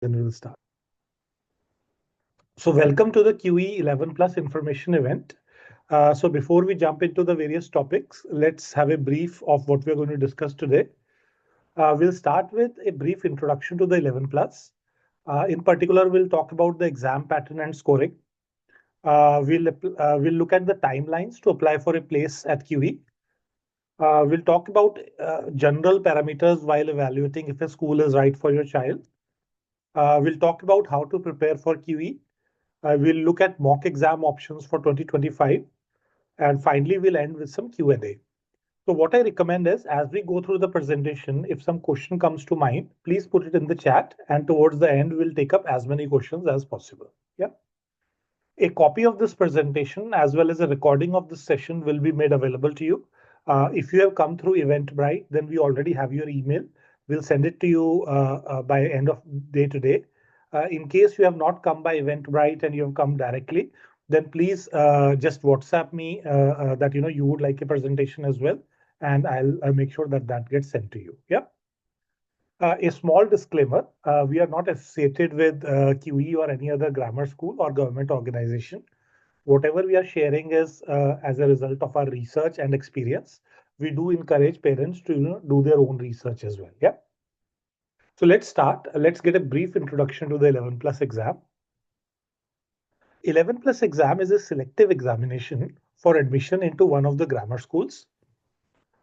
Then we'll start. So welcome to the QE 11 Plus information event. So before we jump into the various topics, let's have a brief of what we're going to discuss today. We'll start with a brief introduction to the 11 Plus. In particular, we'll talk about the exam pattern and scoring. We'll look at the timelines to apply for a place at QE. We'll talk about general parameters while evaluating if a school is right for your child. We'll talk about how to prepare for QE. We'll look at mock exam options for 2025. And finally, we'll end with some Q&A. So what I recommend is, as we go through the presentation, if some question comes to mind, please put it in the chat. And towards the end, we'll take up as many questions as possible. Yeah. A copy of this presentation, as well as a recording of this session, will be made available to you. If you have come through Eventbrite, then we already have your email. We'll send it to you by end of day today. In case you have not come by Eventbrite and you have come directly, then please just WhatsApp me that you would like a presentation as well, and I'll make sure that that gets sent to you. Yeah. A small disclaimer, we are not associated with QE or any other grammar school or government organization. Whatever we are sharing is as a result of our research and experience. We do encourage parents to do their own research as well. Yeah. So let's start. Let's get a brief introduction to the 11 plus exam. 11 plus exam is a selective examination for admission into one of the grammar schools.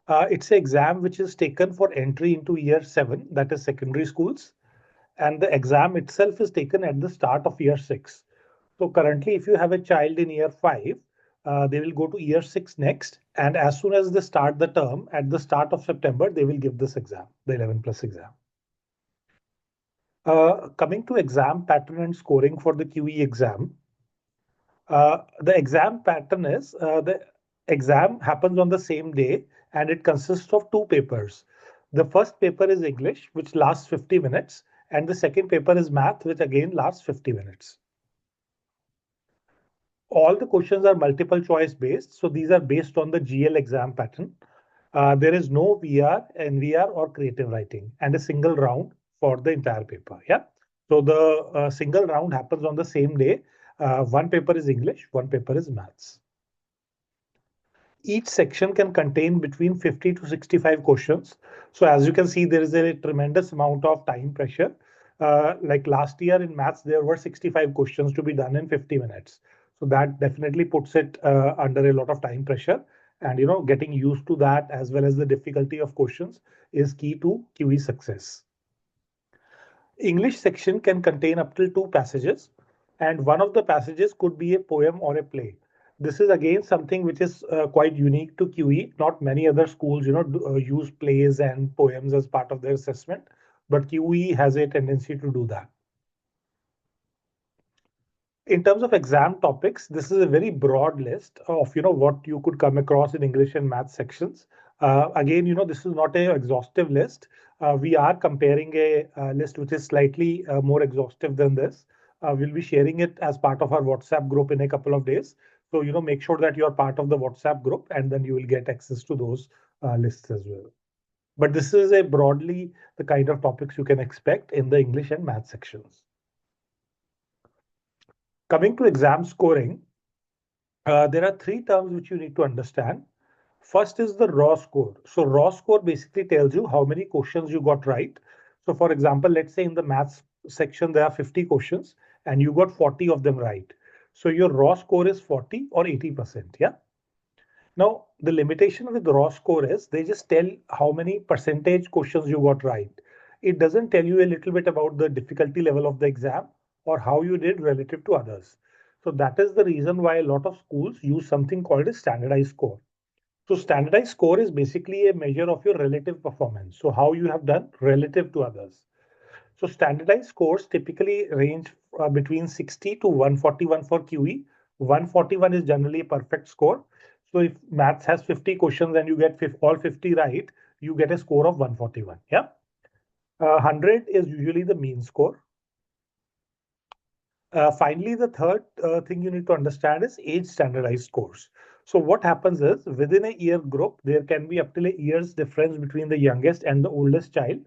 It's an exam which is taken for entry into year 7, that is secondary schools. And the exam itself is taken at the start of year 6. So currently, if you have a child in year 5, they will go to year 6 next. And as soon as they start the term, at the start of September, they will give this exam, the 11 plus exam. Coming to exam pattern and scoring for the QE exam, the exam pattern is the exam happens on the same day and it consists of 2 papers. The first paper is English, which lasts 50 minutes, and the second paper is math, which again lasts 50 minutes. All the questions are multiple choice based, so these are based on the GL exam pattern. There is no VR, NVR, or creative writing, and a single round for the entire paper. Yeah. So the single round happens on the same day. One paper is English, one paper is maths. Each section can contain between 50 to 65 questions. So as you can see, there is a tremendous amount of time pressure. Like last year in maths, there were 65 questions to be done in 50 minutes. So that definitely puts it under a lot of time pressure. And getting used to that as well as the difficulty of questions is key to QE success. English section can contain up till 2 passages, and one of the passages could be a poem or a play. This is again something which is quite unique to QE. Not many other schools, use plays and poems as part of their assessment, but QE has a tendency to do that. In terms of exam topics, this is a very broad list of what you could come across in English and math sections. Again, this is not an exhaustive list. We are comparing a list which is slightly more exhaustive than this. We'll be sharing it as part of our WhatsApp group in a couple of days. So, make sure that you're part of the WhatsApp group and then you will get access to those lists as well. But this is a broadly the kind of topics you can expect in the English and math sections. Coming to exam scoring, there are 3 terms which you need to understand. First is the raw score. So raw score basically tells you how many questions you got right. So for example, let's say in the maths section, there are 50 questions and you got 40 of them right. So your raw score is 40 or 80%. Yeah. Now, the limitation with the raw score is they just tell how many percentage questions you got right. It doesn't tell you a little bit about the difficulty level of the exam or how you did relative to others. So that is the reason why a lot of schools use something called a standardized score. So standardized score is basically a measure of your relative performance. So how you have done relative to others. So standardized scores typically range between 60 to 141 for QE. 141 is generally a perfect score. So if maths has 50 questions and you get all 50 right, you get a score of 141. Yeah. 100 is usually the mean score. Finally, the third thing you need to understand is age standardized scores. So what happens is within a year group, there can be up till a year's difference between the youngest and the oldest child.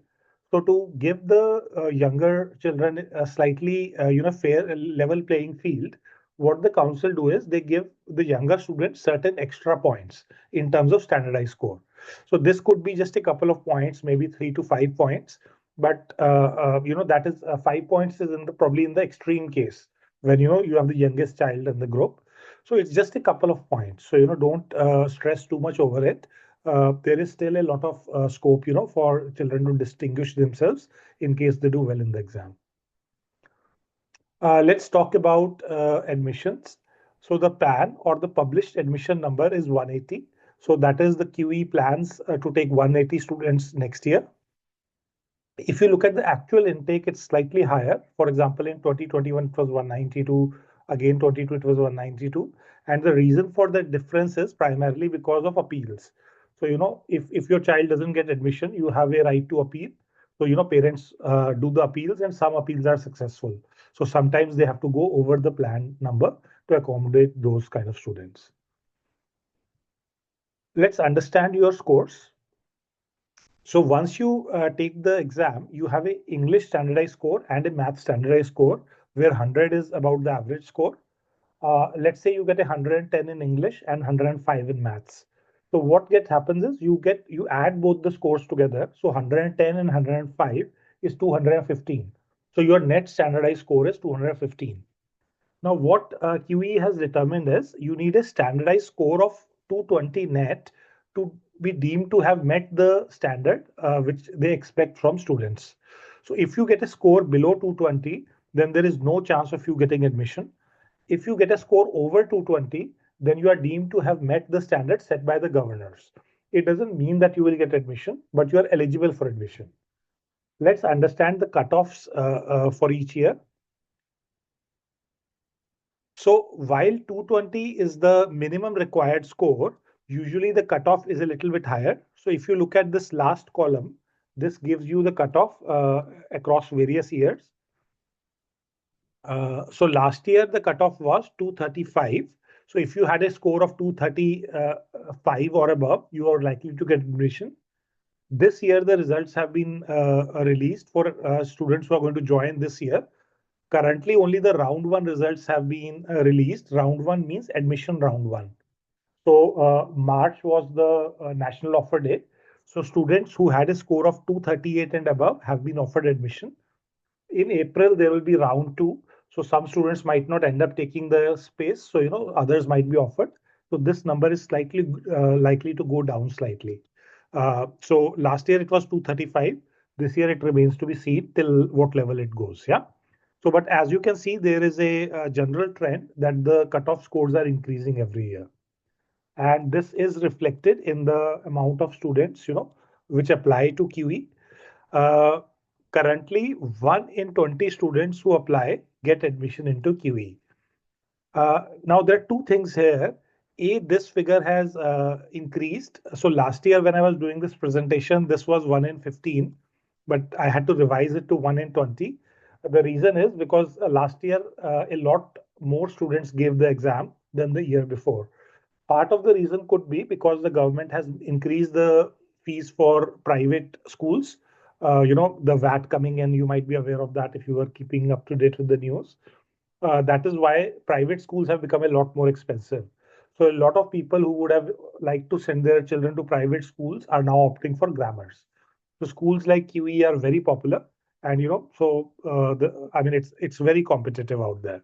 So to give the younger children a slightly fair level playing field, what the council do is they give the younger students certain extra points in terms of standardized score. So this could be just a couple of points, maybe 3 to 5 points, but that is 5 points is probably in the extreme case when you have the youngest child in the group. So it's just a couple of points. So don't stress too much over it. There is still a lot of scope, for children to distinguish themselves in case they do well in the exam. Let's talk about admissions. So the PAN or the published admission number is 180. So that is the QE plans to take 180 students next year. If you look at the actual intake, it's slightly higher. For example, in 2021, it was 192. Again, 22, it was 192. And the reason for the difference is primarily because of appeals. So, if your child doesn't get admission, you have a right to appeal. So, parents do the appeals and some appeals are successful. So sometimes they have to go over the plan number to accommodate those kind of students. Let's understand your scores. So once you take the exam, you have a English standardized score and a math standardized score, where 100 is about the average score. Let's say you get 110 in English and 105 in maths. So what happens is you add both the scores together. So 110 and 105 is 215. So your net standardized score is 215. Now what QE has determined is you need a standardized score of 220 net to be deemed to have met the standard which they expect from students. So if you get a score below 220, then there is no chance of you getting admission. If you get a score over 220, then you are deemed to have met the standard set by the governors. It doesn't mean that you will get admission, but you are eligible for admission. Let's understand the cutoffs for each year. So while 220 is the minimum required score, usually the cutoff is a little bit higher. So if you look at this last column, this gives you the cutoff across various years. So last year the cutoff was 235. So if you had a score of 235 or above, you are likely to get admission. This year the results have been released for students who are going to join this year. Currently, only the round one results have been released. Round one means admission round one. So March was the national offer day. So students who had a score of 238 and above have been offered admission. In April, there will be round two. So some students might not end up taking the space. So, others might be offered. So this number is slightly likely to go down slightly. So last year it was 235. This year it remains to be seen till what level it goes. Yeah. So, but as you can see, there is a general trend that the cutoff scores are increasing every year. And this is reflected in the amount of students, which apply to QE. Currently, 1 in 20 students who apply get admission into QE. Now, there are two things here. A, this figure has increased. So last year, when I was doing this presentation, this was 1 in 15, but I had to revise it to 1 in 20. The reason is because last year, a lot more students gave the exam than the year before. Part of the reason could be because the government has increased the fees for private schools. The VAT coming in, you might be aware of that if you were keeping up to date with the news. That is why private schools have become a lot more expensive. So a lot of people who would have liked to send their children to private schools are now opting for grammars. So schools like QE are very popular, and it's very competitive out there.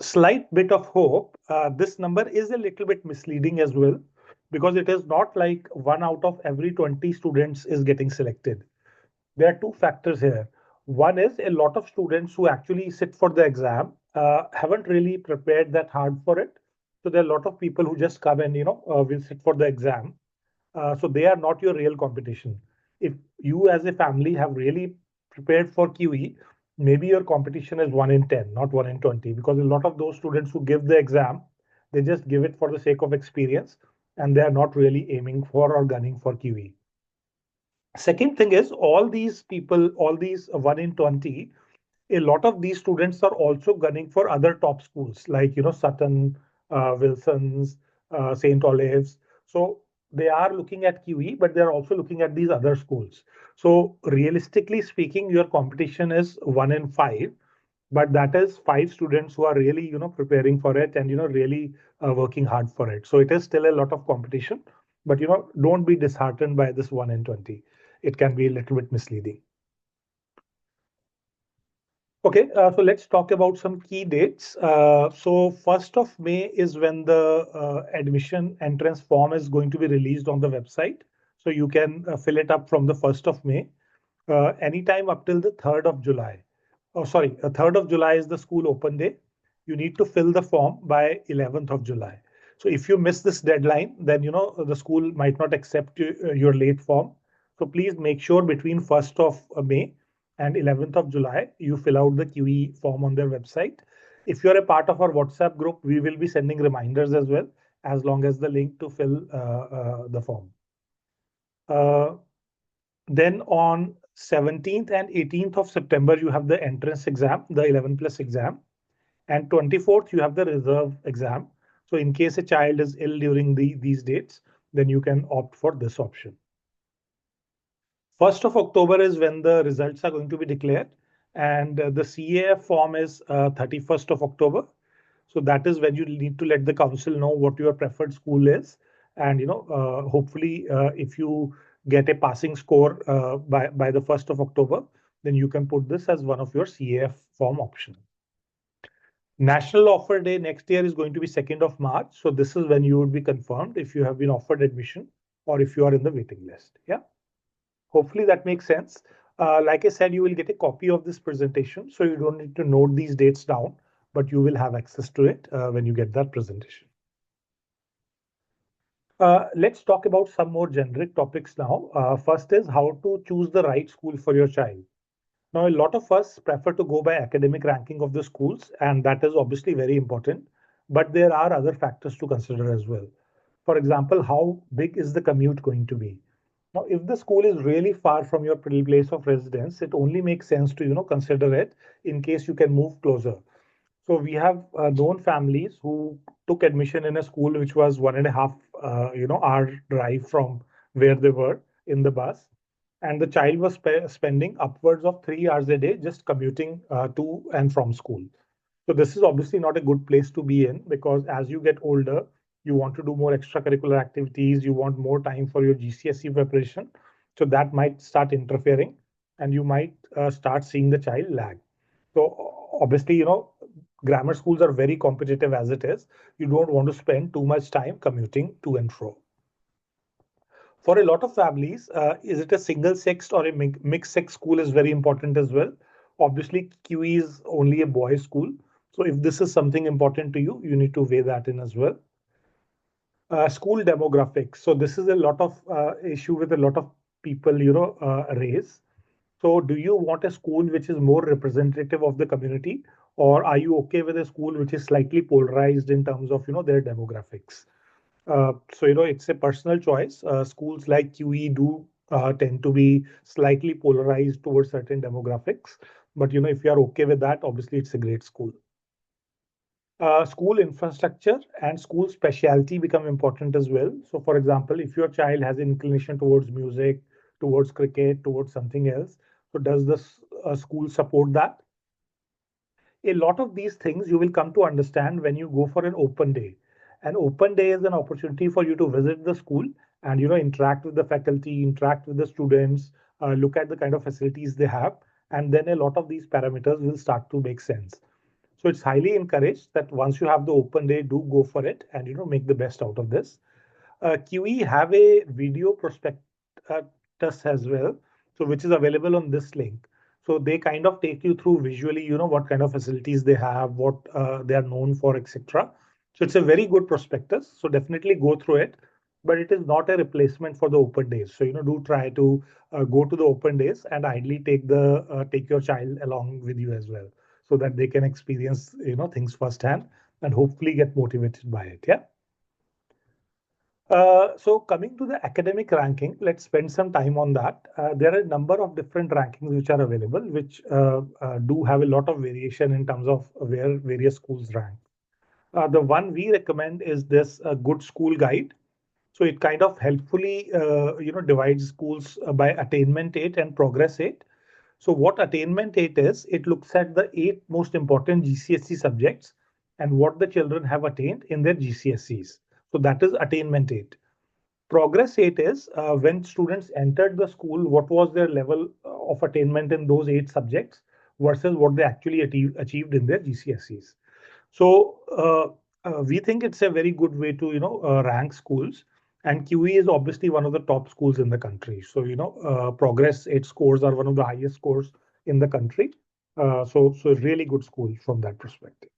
Slight bit of hope. This number is a little bit misleading as well, because it is not like 1 out of every 20 students is getting selected. There are two factors here. One is a lot of students who actually sit for the exam haven't really prepared that hard for it. So there are a lot of people who just come and will sit for the exam. So they are not your real competition. If you as a family have really prepared for QE, maybe your competition is 1 in 10, not 1 in 20, because a lot of those students who give the exam, they just give it for the sake of experience, and they are not really aiming for or gunning for QE. Second thing is, all these people, all these 1 in 20, a lot of these students are also gunning for other top schools like, Sutton, Wilson's, St. Olave's. So they are looking at QE, but they're also looking at these other schools. So realistically speaking, your competition is 1 in 5, but that is 5 students who are really, preparing for it and, really working hard for it. So it is still a lot of competition, but, don't be disheartened by this 1 in 20. It can be a little bit misleading. Okay, so let's talk about some key dates. So 1st of May is when the admission entrance form is going to be released on the website. So you can fill it up from the 1st of May, anytime up till the 3rd of July. Oh, sorry, 3rd of July is the school open day. You need to fill the form by 11th of July. So if you miss this deadline, then the school might not accept your late form. So please make sure between 1st of May and 11th of July, you fill out the QE form on their website. If you're a part of our WhatsApp group, we will be sending reminders as well, as long as the link to fill the form. Then on 17th and 18th of September, you have the entrance exam, the 11 plus exam. And 24th, you have the reserve exam. So in case a child is ill during these dates, then you can opt for this option. 1st of October is when the results are going to be declared, and the CAF form is 31st of October. So that is when you need to let the council know what your preferred school is. And, hopefully, if you get a passing score by the 1st of October, then you can put this as one of your CAF form options. National offer day next year is going to be 2nd of March. So this is when you would be confirmed if you have been offered admission or if you are in the waiting list. Yeah. Hopefully that makes sense. Like I said, you will get a copy of this presentation, so you don't need to note these dates down, but you will have access to it when you get that presentation. Let's talk about some more generic topics now. First is how to choose the right school for your child. Now, a lot of us prefer to go by academic ranking of the schools, and that is obviously very important, but there are other factors to consider as well. For example, how big is the commute going to be? Now, if the school is really far from your place of residence, it only makes sense to, consider it in case you can move closer. So we have known families who took admission in a school which was 1.5, hour drive from where they were in the bus, and the child was spending upwards of 3 hours a day just commuting to and from school. So this is obviously not a good place to be in, because as you get older, you want to do more extracurricular activities, you want more time for your GCSE preparation. So that might start interfering, and you might start seeing the child lag. So obviously, grammar schools are very competitive as it is. You don't want to spend too much time commuting to and fro. For a lot of families, is it a single sex or a mixed sex school is very important as well. Obviously, QE is only a boys' school. So if this is something important to you, you need to weigh that in as well. School demographics. So this is a lot of issue with a lot of people, raise. So do you want a school which is more representative of the community, or are you okay with a school which is slightly polarized in terms of, their demographics? So, it's a personal choice. Schools like QE do tend to be slightly polarized towards certain demographics. But, if you are okay with that, obviously it's a great school. School infrastructure and school specialty become important as well. So, for example, if your child has an inclination towards music, towards cricket, towards something else, so does this school support that? A lot of these things you will come to understand when you go for an open day. An open day is an opportunity for you to visit the school and interact with the faculty, interact with the students, look at the kind of facilities they have, and then a lot of these parameters will start to make sense. So it's highly encouraged that once you have the open day, do go for it and make the best out of this. QE have a video prospectus as well, so which is available on this link. So they kind of take you through visually, what kind of facilities they have, what they are known for, etc. So it's a very good prospectus. So definitely go through it, but it is not a replacement for the open days. So do try to go to the open days and ideally take your child along with you as well, so that they can experience things firsthand and hopefully get motivated by it. Yeah. So coming to the academic ranking, let's spend some time on that. There are a number of different rankings which are available, which do have a lot of variation in terms of where various schools rank. The one we recommend is this Good School Guide. So it kind of helpfully, divides schools by attainment rate and progress rate. So what attainment rate is, it looks at the 8 most important GCSE subjects and what the children have attained in their GCSEs. So that is attainment rate. Progress rate is when students entered the school, what was their level of attainment in those 8 subjects versus what they actually achieved in their GCSEs. So we think it's a very good way to rank schools, and QE is obviously one of the top schools in the country. So progress its scores are one of the highest scores in the country. So really good school from that perspective.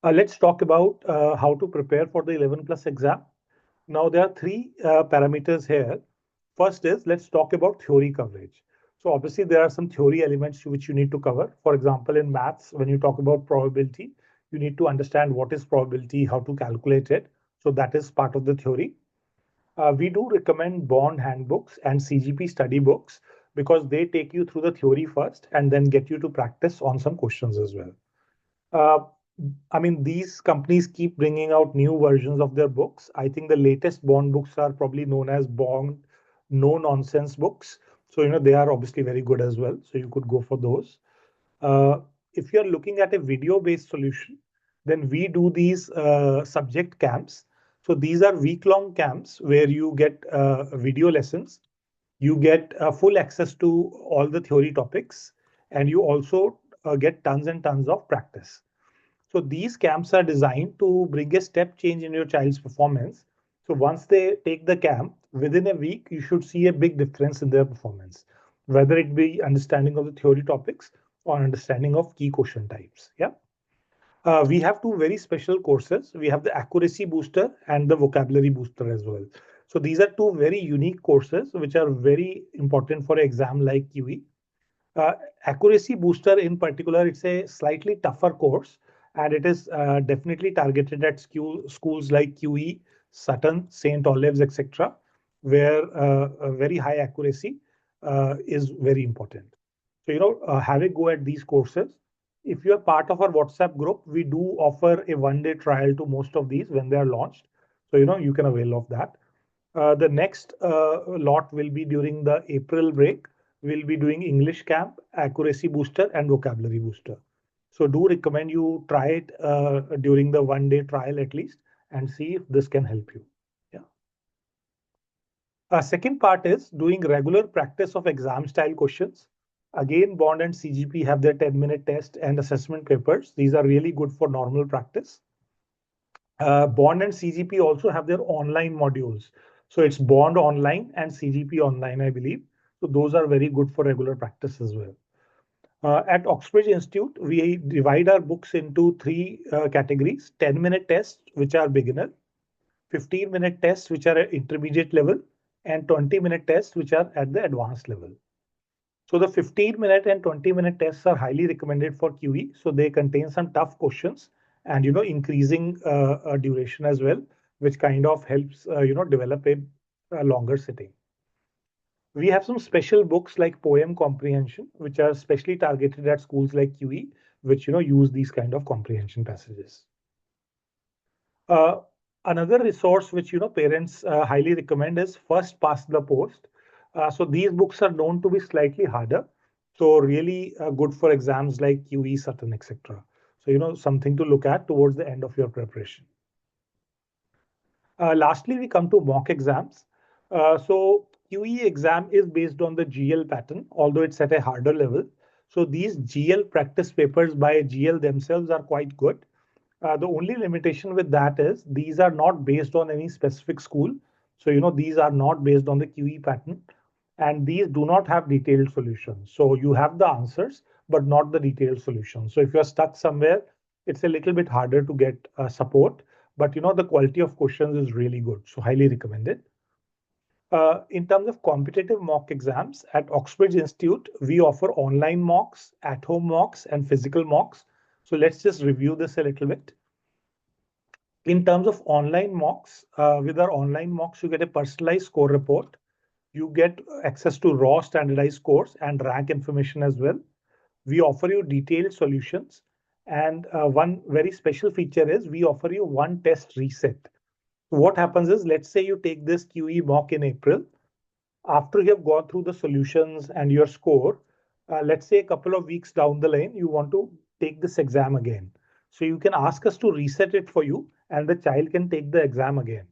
Let's talk about how to prepare for the 11 plus exam. Now there are three parameters here. First is, let's talk about theory coverage. So obviously there are some theory elements which you need to cover. For example, in maths, when you talk about probability, you need to understand what is probability, how to calculate it. So that is part of the theory. We do recommend bond handbooks and CGP study books because they take you through the theory first and then get you to practice on some questions as well. Uh, I mean, these companies keep bringing out new versions of their books. I think the latest bond books are probably known as bond no nonsense books. So, they are obviously very good as well. So you could go for those. Uh, if you're looking at a video-based solution, then we do these subject camps. So these are week-long camps where you get video lessons, you get full access to all the theory topics, and you also get tons and tons of practice. So these camps are designed to bring a step change in your child's performance. So once they take the camp, within a week, you should see a big difference in their performance, whether it be understanding of the theory topics or understanding of key question types. Yeah. We have two very special courses. We have the accuracy booster and the vocabulary booster as well. So these are two very unique courses which are very important for an exam like QE. Uh, Accuracy Booster in particular, it's a slightly tougher course, and it is definitely targeted at schools like QE, Sutton, St. Olives, etc., where a very high accuracy is very important. So, have a go at these courses. If you are part of our WhatsApp group, we do offer a one-day trial to most of these when they are launched. So, you can avail of that. The next lot will be during the April break. We'll be doing English camp, accuracy booster, and vocabulary booster. So do recommend you try it during the one-day trial at least and see if this can help you. Yeah. Second part is doing regular practice of exam style questions. Again, Bond and CGP have their 10-minute test and assessment papers. These are really good for normal practice. Bond and CGP also have their online modules. So it's Bond online and CGP online, I believe. So those are very good for regular practice as well. At Oxbridge Institute, we divide our books into three categories: 10-minute tests, which are beginner, 15-minute tests, which are at intermediate level, and 20-minute tests, which are at the advanced level. So the 15-minute and 20-minute tests are highly recommended for QE. So they contain some tough questions and increasing duration as well, which kind of helps develop a longer sitting. We have some special books like Poem Comprehension, which are specially targeted at schools like QE, which use these kind of comprehension passages. Another resource which parents highly recommend is First Past the Post. So these books are known to be slightly harder, so really good for exams like QE, Sutton, etc. So something to look at towards the end of your preparation. Lastly, we come to mock exams. So QE exam is based on the GL pattern, although it's at a harder level. So these GL practice papers by GL themselves are quite good. The only limitation with that is these are not based on any specific school. So, these are not based on the QE pattern, and these do not have detailed solutions. So you have the answers, but not the detailed solutions. So if you're stuck somewhere, it's a little bit harder to get support, but the quality of questions is really good. So highly recommended. In terms of competitive mock exams at Oxbridge Institute, we offer online mocks, at-home mocks, and physical mocks. So let's just review this a little bit. In terms of online mocks, with our online mocks, you get a personalized score report. You get access to raw standardized scores and rank information as well. We offer you detailed solutions, And one very special feature is we offer you one test reset. So what happens is, let's say you take this QE mock in April. After you have gone through the solutions and your score, let's say a couple of weeks down the line, you want to take this exam again. So you can ask us to reset it for you, and the child can take the exam again.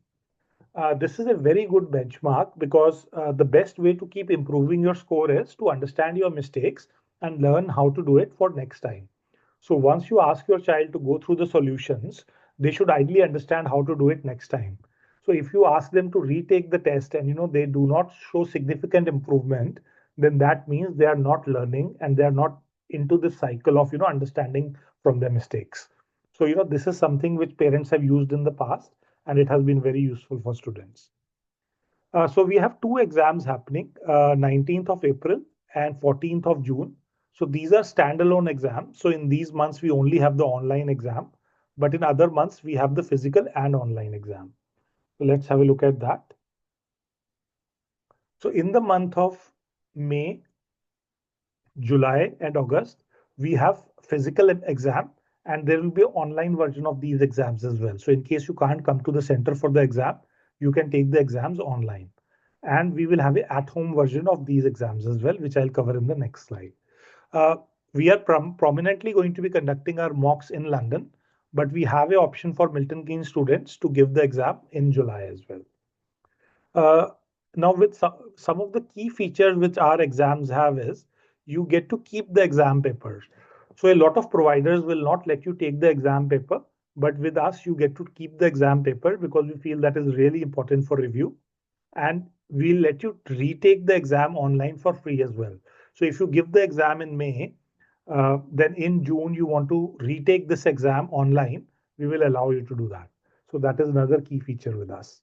This is a very good benchmark because the best way to keep improving your score is to understand your mistakes and learn how to do it for next time. So once you ask your child to go through the solutions, they should ideally understand how to do it next time. So if you ask them to retake the test and they do not show significant improvement, then that means they are not learning and they are not into the cycle of understanding from their mistakes. So this is something which parents have used in the past, and it has been very useful for students. So we have two exams happening, 19th of April and 14th of June. So these are standalone exams. So in these months, we only have the online exam, but in other months, we have the physical and online exam. So let's have a look at that. So in the month of May, July, and August, we have physical exam, and there will be an online version of these exams as well. So in case you can't come to the center for the exam, you can take the exams online. And we will have an at-home version of these exams as well, which I'll cover in the next slide. We are prominently going to be conducting our mocks in London, but we have an option for Milton Keynes students to give the exam in July as well. Now, with some of the key features which our exams have is you get to keep the exam papers. So a lot of providers will not let you take the exam paper, but with us, you get to keep the exam paper because we feel that is really important for review. And we'll let you retake the exam online for free as well. So if you give the exam in May, then in June you want to retake this exam online, we will allow you to do that. So that is another key feature with us.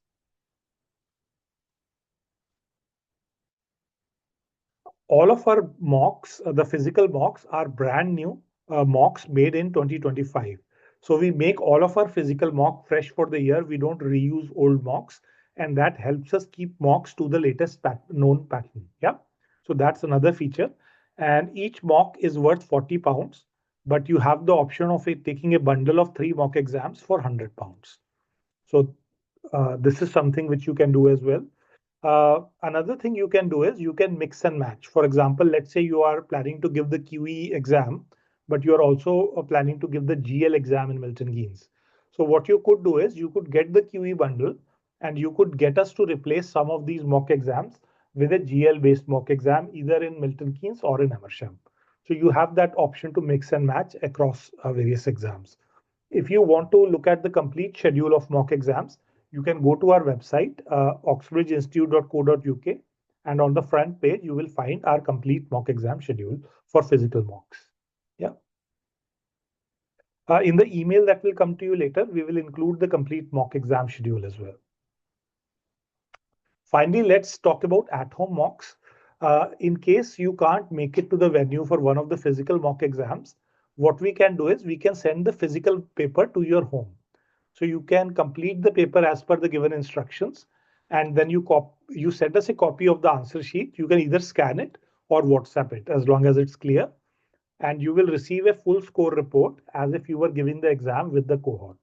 All of our mocks, the physical mocks, are brand new mocks made in 2025. So we make all of our physical mock fresh for the year. We don't reuse old mocks, and that helps us keep mocks to the latest known pattern. Yeah. So that's another feature. And each mock is worth 40 pounds, but you have the option of taking a bundle of 3 mock exams for 100 pounds. So this is something which you can do as well. Another thing you can do is you can mix and match. For example, let's say you are planning to give the QE exam, but you are also planning to give the GL exam in Milton Keynes. So what you could do is you could get the QE bundle and you could get us to replace some of these mock exams with a GL based mock exam either in Milton Keynes or in Amersham. So you have that option to mix and match across various exams. If you want to look at the complete schedule of mock exams, you can go to our website, oxbridgeinstitute.co.uk, and on the front page, you will find our complete mock exam schedule for physical mocks. Yeah. In the email that will come to you later, we will include the complete mock exam schedule as well. Finally, let's talk about at-home mocks. In case you can't make it to the venue for one of the physical mock exams, what we can do is we can send the physical paper to your home. So you can complete the paper as per the given instructions, and then you send us a copy of the answer sheet. You can either scan it or WhatsApp it as long as it's clear, and you will receive a full score report as if you were giving the exam with the cohort.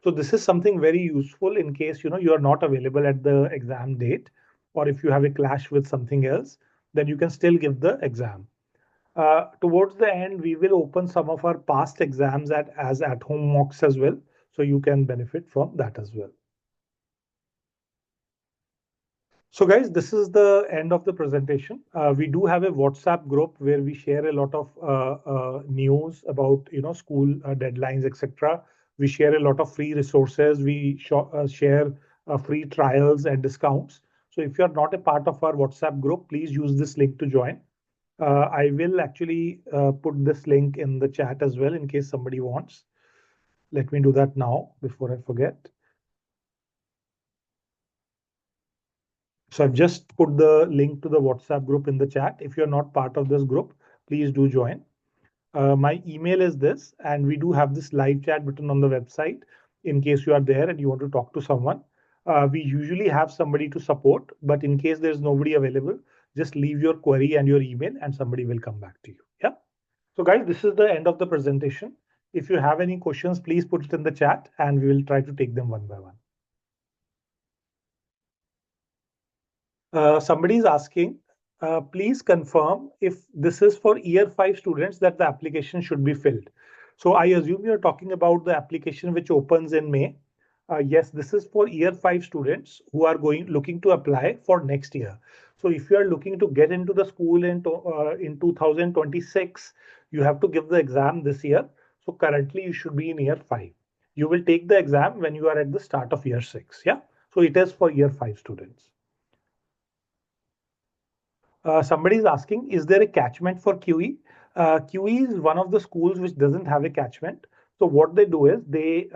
So this is something very useful in case you are not available at the exam date, or if you have a clash with something else, then you can still give the exam. Towards the end, we will open some of our past exams as at-home mocks as well, so you can benefit from that as well. So guys, this is the end of the presentation. We do have a WhatsApp group where we share a lot of news about school deadlines, etc. We share a lot of free resources. We share free trials and discounts. So if you're not a part of our WhatsApp group, please use this link to join. I will actually put this link in the chat as well in case somebody wants. Let me do that now before I forget. So I've just put the link to the WhatsApp group in the chat. If you're not part of this group, please do join. My email is this, and we do have this live chat button on the website in case you are there and you want to talk to someone. We usually have somebody to support, but in case there's nobody available, just leave your query and your email and somebody will come back to you. Yeah. So guys, this is the end of the presentation. If you have any questions, please put it in the chat and we will try to take them one by one. Somebody is asking, please confirm if this is for year 5 students that the application should be filled. So I assume you're talking about the application which opens in May. Yes, this is for year 5 students who are looking to apply for next year. So if you are looking to get into the school in 2026, you have to give the exam this year. So currently you should be in year 5. You will take the exam when you are at the start of year 6. Yeah. So it is for year 5 students. Somebody is asking, is there a catchment for QE? QE is one of the schools which doesn't have a catchment. So what they do is they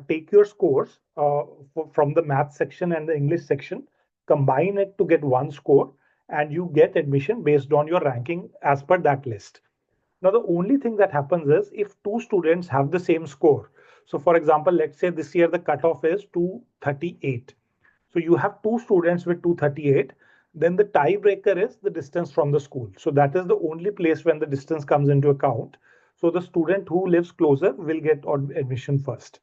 take your scores from the math section and the English section, combine it to get one score, and you get admission based on your ranking as per that list. Now, the only thing that happens is if two students have the same score. So for example, let's say this year the cutoff is 238. So you have two students with 238. Then the tiebreaker is the distance from the school. So that is the only place when the distance comes into account. So the student who lives closer will get admission first.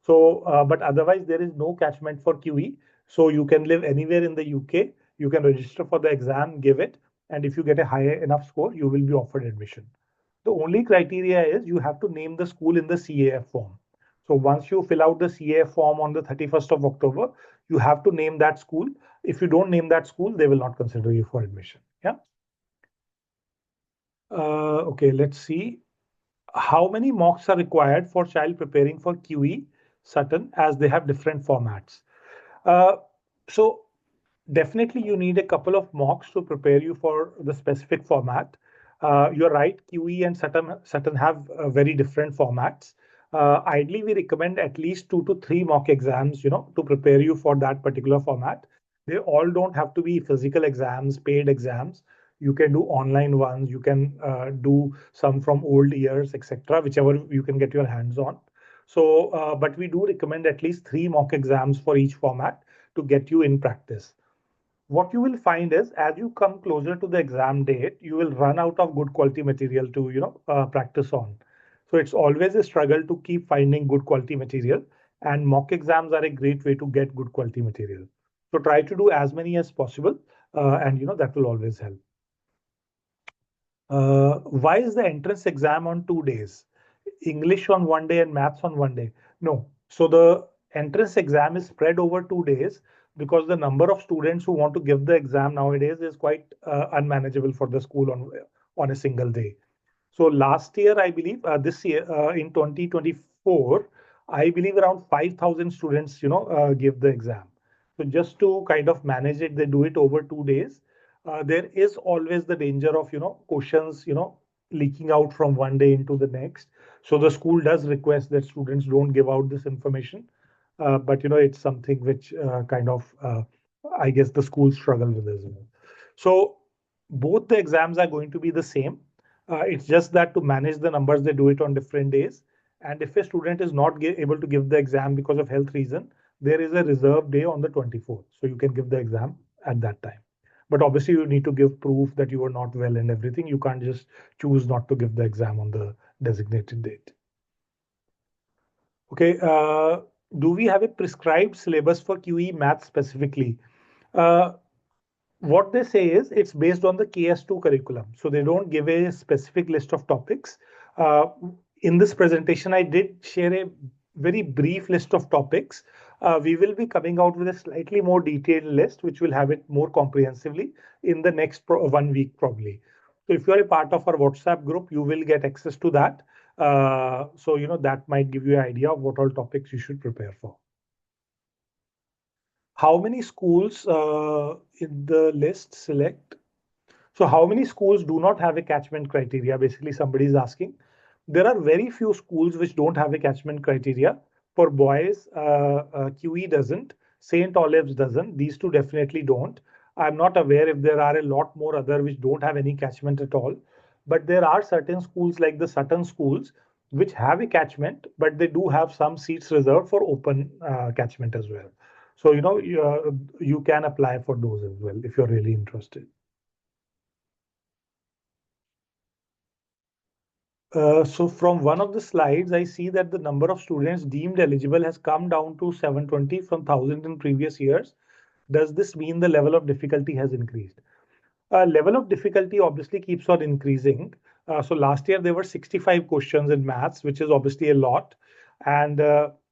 So, but otherwise there is no catchment for QE. So you can live anywhere in the UK. You can register for the exam, give it, and if you get a high enough score, you will be offered admission. The only criteria is you have to name the school in the CAF form. So once you fill out the CAF form on the 31st of October, you have to name that school. If you don't name that school, they will not consider you for admission. Yeah. Okay, let's see. How many mocks are required for child preparing for QE Sutton as they have different formats? Uh, so definitely you need a couple of mocks to prepare you for the specific format. You're right, QE and Sutton have very different formats. Ideally, we recommend at least 2 to 3 mock exams, to prepare you for that particular format. They all don't have to be physical exams, paid exams. You can do online ones. You can do some from old years, etc., whichever you can get your hands on. So, but we do recommend at least 3 mock exams for each format to get you in practice. What you will find is as you come closer to the exam date, you will run out of good quality material to practice on. So it's always a struggle to keep finding good quality material, and mock exams are a great way to get good quality material. So try to do as many as possible, and that will always help. Why is the entrance exam on 2 days? English on one day and maths on one day? No. So the entrance exam is spread over 2 days because the number of students who want to give the exam nowadays is quite unmanageable for the school on a single day. So last year, I believe, this year in 2024, I believe around 5,000 students, give the exam. So just to kind of manage it, they do it over 2 days. There is always the danger of, questions, leaking out from one day into the next. So the school does request that students don't give out this information. But, it's something which I guess the schools struggle with as well. So both the exams are going to be the same. It's just that to manage the numbers, they do it on different days. And if a student is not able to give the exam because of health reason, there is a reserve day on the 24th. So you can give the exam at that time. But obviously, you need to give proof that you are not well and everything. You can't just choose not to give the exam on the designated date. Okay. Do we have a prescribed syllabus for QE math specifically? What they say is it's based on the KS2 curriculum. So they don't give a specific list of topics. In this presentation, I did share a very brief list of topics. We will be coming out with a slightly more detailed list, which will have it more comprehensively in the next 1 week probably. So if you are a part of our WhatsApp group, you will get access to that. So, that might give you an idea of what all topics you should prepare for. How many schools in the list select? So how many schools do not have a catchment criteria? Basically, somebody is asking. There are very few schools which don't have a catchment criteria. For boys, QE doesn't. St. Olive's doesn't. These two definitely don't. I'm not aware if there are a lot more other which don't have any catchment at all. But there are certain schools like the Sutton schools which have a catchment, but they do have some seats reserved for open catchment as well. So, you can apply for those as well if you're really interested. So from one of the slides, I see that the number of students deemed eligible has come down to 720 from 1,000 in previous years. Does this mean the level of difficulty has increased? Level of difficulty obviously keeps on increasing. So last year there were 65 questions in maths, which is obviously a lot. And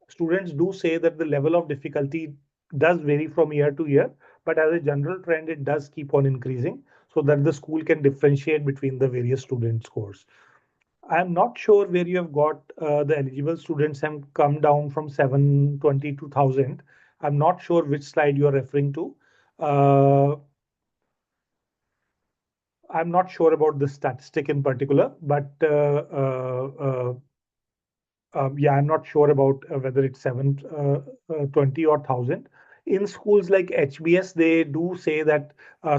students do say that the level of difficulty does vary from year to year, but as a general trend, it does keep on increasing so that the school can differentiate between the various student scores. I'm not sure where you have got the eligible students have come down from 720 to 1,000. I'm not sure which slide you're referring to. Uh, I'm not sure about this statistic in particular, but yeah, I'm not sure about whether it's 720 or 1,000. In schools like HBS, they do say that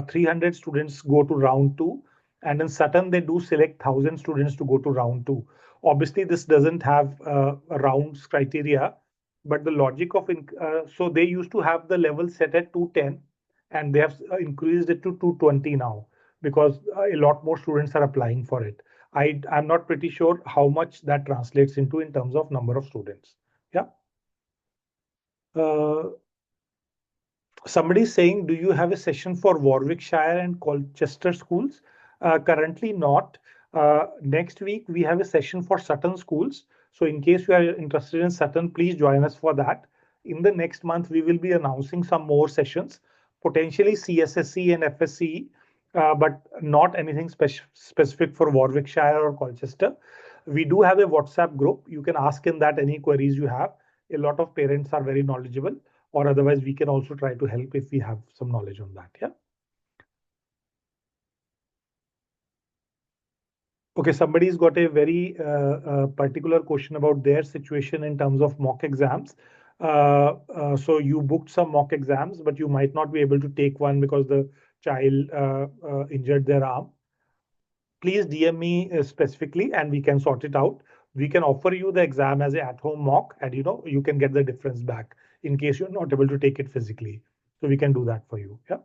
300 students go to round two, and in Sutton, they do select 1,000 students to go to round two. Obviously, this doesn't have a rounds criteria, but the logic of so they used to have the level set at 210, and they have increased it to 220 now because a lot more students are applying for it. I'm not pretty sure how much that translates into in terms of number of students. Yeah. Uh, Somebody is saying, do you have a session for Warwickshire and Colchester schools? Currently not. Next week, we have a session for Sutton schools. So in case you are interested in Sutton, please join us for that. In the next month, we will be announcing some more sessions, potentially CSSC and FSCE, but not anything specific for Warwickshire or Colchester. We do have a WhatsApp group. You can ask in that any queries you have. A lot of parents are very knowledgeable, or otherwise we can also try to help if we have some knowledge on that. Yeah. Okay, somebody's got a very particular question about their situation in terms of mock exams. So you booked some mock exams, but you might not be able to take one because the child injured their arm. Please DM me specifically and we can sort it out. We can offer you the exam as a at-home mock, and you can get the difference back in case you're not able to take it physically. So we can do that for you. Yeah.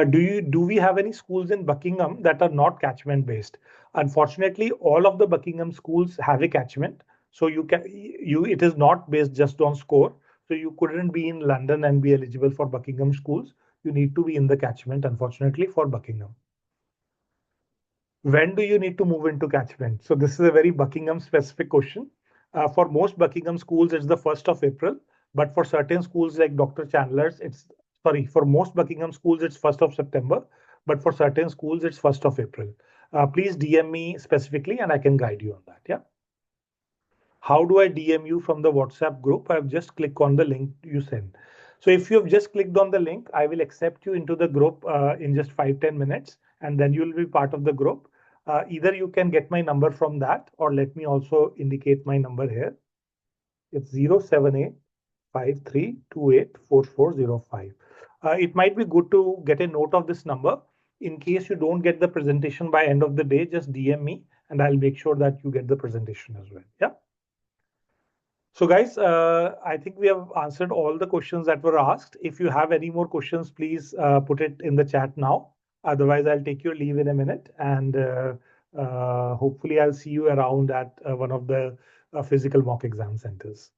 Do we have any schools in Buckingham that are not catchment based? Unfortunately, all of the Buckingham schools have a catchment, so it is not based just on score. So you couldn't be in London and be eligible for Buckingham schools. You need to be in the catchment, unfortunately, for Buckingham. When do you need to move into catchment? So this is a very Buckingham specific question. For most Buckingham schools, it's the 1st of April, but for certain schools like Dr. Chandler's, for most Buckingham schools, it's 1st of September, but for certain schools, it's 1st of April. Please DM me specifically and I can guide you on that. Yeah. How do I DM you from the WhatsApp group? I've just clicked on the link you sent. So if you've just clicked on the link, I will accept you into the group in just 5-10 minutes, and then you'll be part of the group. Either you can get my number from that, or let me also indicate my number here. It's 07853284405. It might be good to get a note of this number. In case you don't get the presentation by end of the day, just DM me and I'll make sure that you get the presentation as well. Yeah. So guys, I think we have answered all the questions that were asked. If you have any more questions, please put it in the chat now. Otherwise, I'll take your leave in a minute, and hopefully I'll see you around at one of the physical mock exam centers.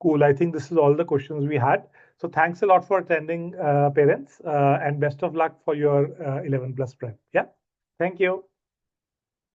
Cool. I think this is all the questions we had. So thanks a lot for attending, parents, and best of luck for your 11 plus prep. Yeah. Thank you.